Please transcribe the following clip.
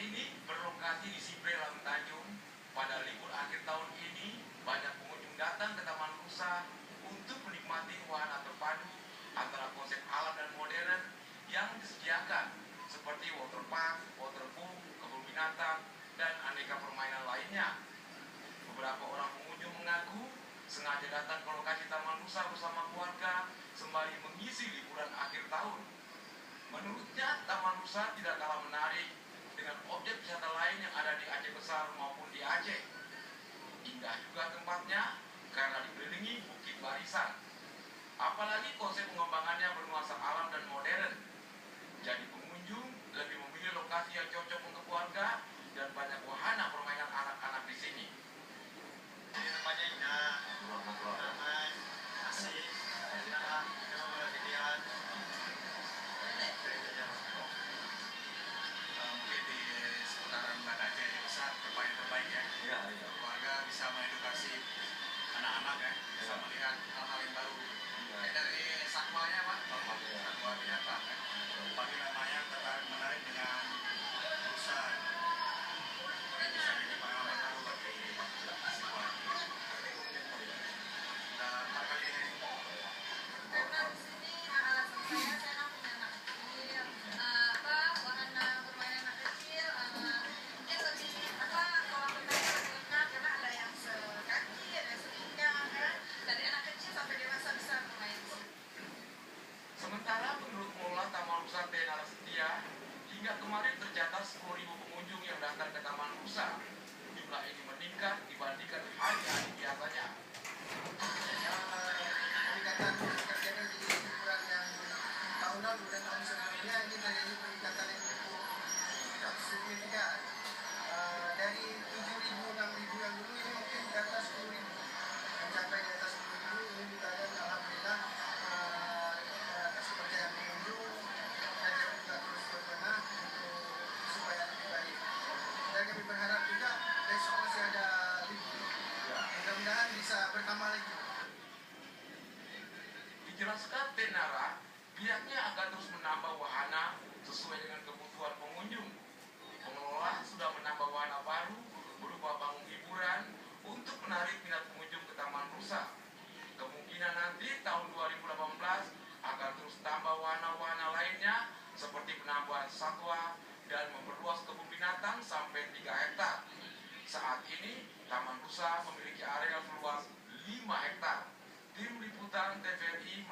ini berlokasi di Sibelang Tanjung. Pada libur akhir tahun ini, banyak pengunjung datang ke Taman Rusa untuk menikmati wahana terpadu antara konsep alam dan modern yang disediakan, seperti waterpark, waterboom, kebun binatang, dan aneka permainan lainnya. Beberapa orang pengunjung mengaku sengaja datang ke lokasi Taman Rusa bersama keluarga sembari mengisi liburan akhir tahun. Menurutnya, Taman Rusa tidak kalah menarik dengan objek wisata lain yang ada di Aceh Besar maupun di Aceh. Indah juga tempatnya karena dikelilingi bukit barisan. Apalagi konsep pengembangannya bernuansa alam dan modern. Jadi pengunjung lebih memilih lokasi yang cocok untuk keluarga dan banyak wahana permainan anak-anak di sini. Tempatnya indah, aman, asik, enak, dilihat. Mungkin di seputaran Banda Aceh Besar tempat yang terbaik ya. Keluarga bisa mengedukasi anak-anak ya, bisa melihat hal-hal yang baru. Dari satwanya Pak, satwa binatang ya. Bagi namanya tertarik menarik dengan rusa. Bisa jadi pengalaman baru bagi siswa. Dan kali ini karena di sini alasan saya kan punya anak kecil, wahana permainan anak kecil, mungkin lebih kalau kita lengkap karena ada yang sekaki, ada yang sepinggang kan, dari anak kecil sampai dewasa bisa bermain di sini. Sementara menurut pengelola Taman Rusa Tenara Setia, hingga kemarin tercatat 10.000 pengunjung yang datang ke Taman Rusa. Jumlah ini meningkat dibandingkan hari-hari biasanya. peningkatan pekerjaan di liburan yang tahun lalu dan tahun sebelumnya ini terjadi peningkatan yang cukup signifikan. Dari 7.000, 6.000 yang dulu ini mungkin di atas 10.000, mencapai di atas 10.000 ini juga, dan alhamdulillah atas kepercayaan pengunjung dan juga terus berbenah untuk supaya lebih baik. Dan kami berharap juga besok masih ada libur, mudah-mudahan bisa bertambah lagi. Dijelaskan Tenara, pihaknya akan terus menambah wahana sesuai dengan kebutuhan pengunjung. Pengelola sudah menambah wahana baru berupa panggung hiburan untuk menarik minat pengunjung ke Taman Rusa. Kemungkinan nanti tahun 2018 akan terus tambah wahana-wahana lainnya seperti penambahan satwa dan memperluas kebun binatang sampai 3 hektar. Saat ini, Taman Rusa memiliki area seluas 5 hektar. Tim Liputan TVRI